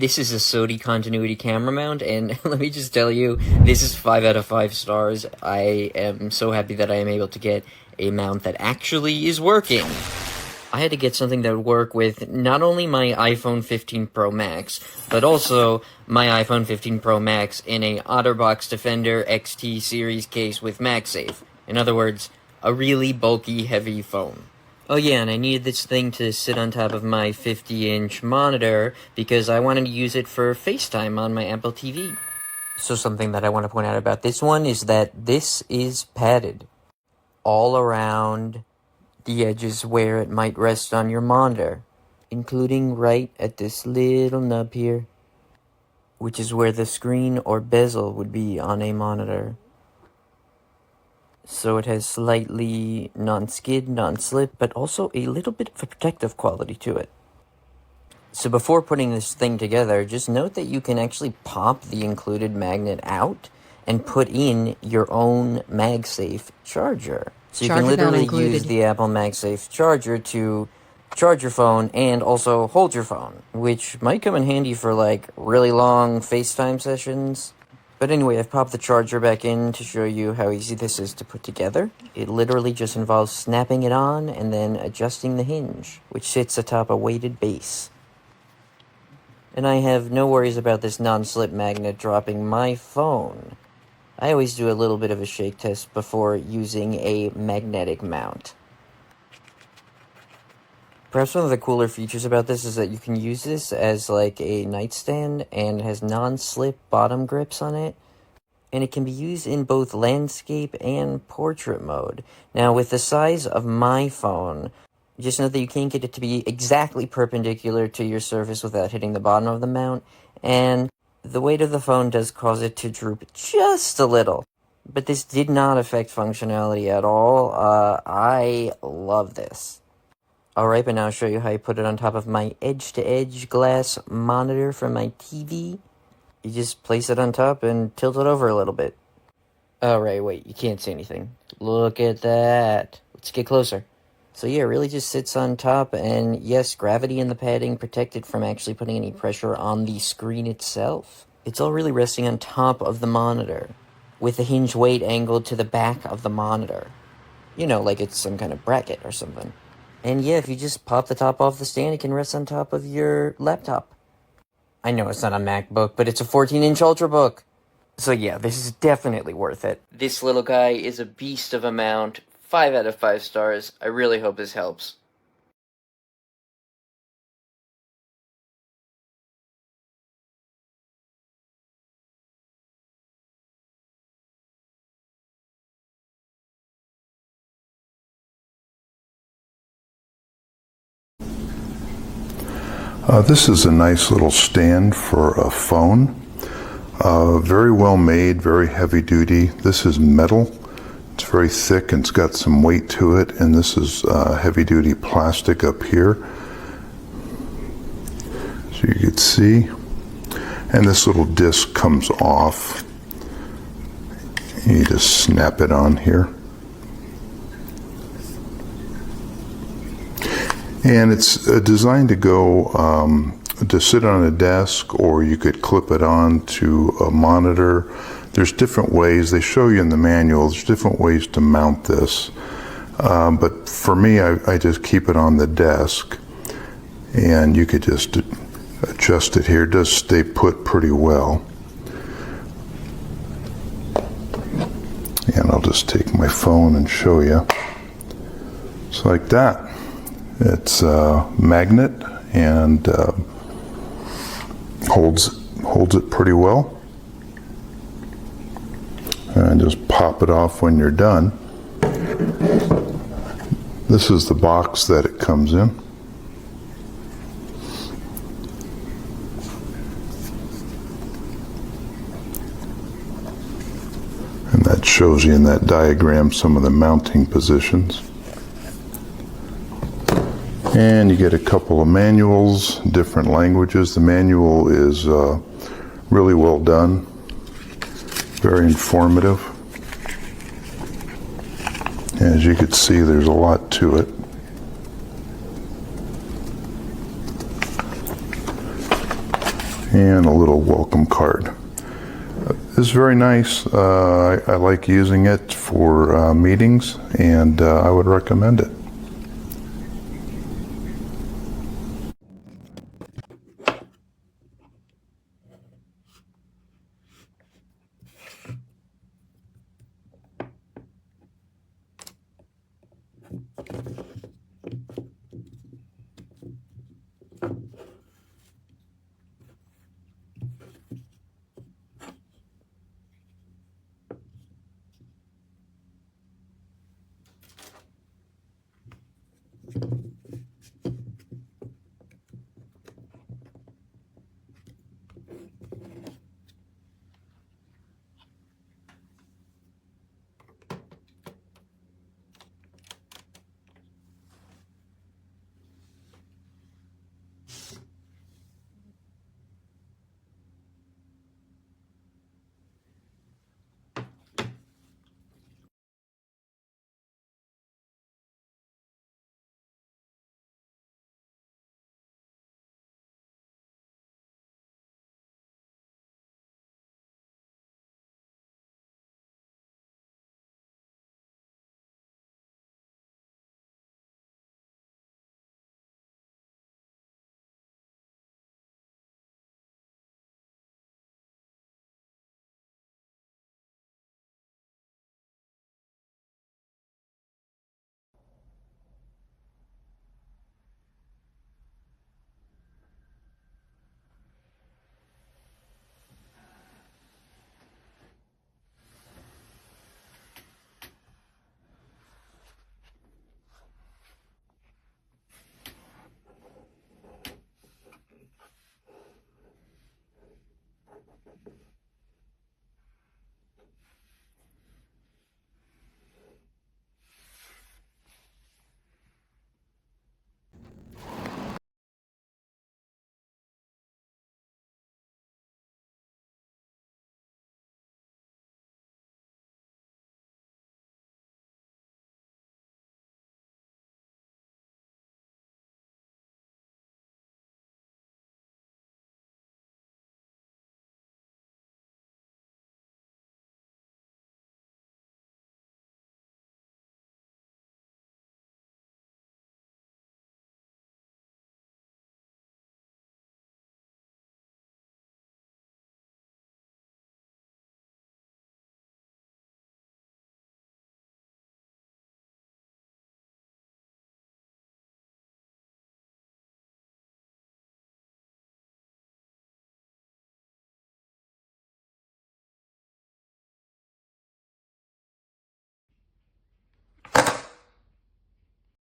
This is a SODI continuity camera mount, and let me just tell you, this is 5 out of 5 stars. I am so happy that I am able to get a mount that actually is working. I had to get something that would work with not only my iPhone 15 Pro Max, but also my iPhone 15 Pro Max in a OtterBox Defender XT series case with MagSafe. In other words, a really bulky, heavy phone. Oh yeah, and I needed this thing to sit on top of my 50-inch monitor because I wanted to use it for FaceTime on my Apple TV. So something that I want to point out about this one is that this is padded all around the edges where it might rest on your monitor, including right at this little nub here, which is where the screen or bezel would be on a monitor. So it has slightly non-skid, non-slip, but also a little bit of a protective quality to it. So before putting this thing together, just note that you can actually pop the included magnet out and put in your own MagSafe charger. So you can literally use the Apple MagSafe charger to charge your phone and also hold your phone, which might come in handy for like really long FaceTime sessions. But anyway, I've popped the charger back in to show you how easy this is to put together. It literally just involves snapping it on and then adjusting the hinge, which sits atop a weighted base. And I have no worries about this non-slip magnet dropping my phone. I always do a little bit of a shake test before using a magnetic mount. Perhaps one of the cooler features about this is that you can use this as like a nightstand, and it has non-slip bottom grips on it. And it can be used in both landscape and portrait mode. Now with the size of my phone, just note that you can't get it to be exactly perpendicular to your surface without hitting the bottom of the mount. And the weight of the phone does cause it to droop just a little. But this did not affect functionality at all. I love this. Alright, but now I'll show you how I put it on top of my edge-to-edge glass monitor from my TV. You just place it on top and tilt it over a little bit. Alright, wait, you can't see anything. Look at that. Let's get closer. So yeah, it really just sits on top, and yes, gravity and the padding protect it from actually putting any pressure on the screen itself. It's all really resting on top of the monitor, with the hinge weight angled to the back of the monitor. You know, like it's some kind of bracket or something. And yeah, if you just pop the top off the stand, it can rest on top of your laptop. I know it's not a MacBook, but it's a 14-inch Ultrabook. So yeah, this is definitely worth it. This little guy is a beast of a mount. 5 out of 5 stars. I really hope this helps. This is a nice little stand for a phone. Very well made, very heavy duty. This is metal. It's very thick and it's got some weight to it, and this is heavy duty plastic up here, so you can see. And this little disc comes off. You just snap it on here. And it's designed to go to sit on a desk, or you could clip it on to a monitor. There's different ways. They show you in the manual. There's different ways to mount this. But for me, I just keep it on the desk, and you could just adjust it here. It does stay put pretty well. And I'll just take my phone and show you. It's like that. It's a magnet and holds it pretty well. And just pop it off when you're done. This is the box that it comes in. And that shows you in that diagram some of the mounting positions. And you get a couple of manuals, different languages. The manual is really well done, very informative. As you can see, there's a lot to it. and a little welcome card. It's very nice. I like using it for meetings, and I would recommend it.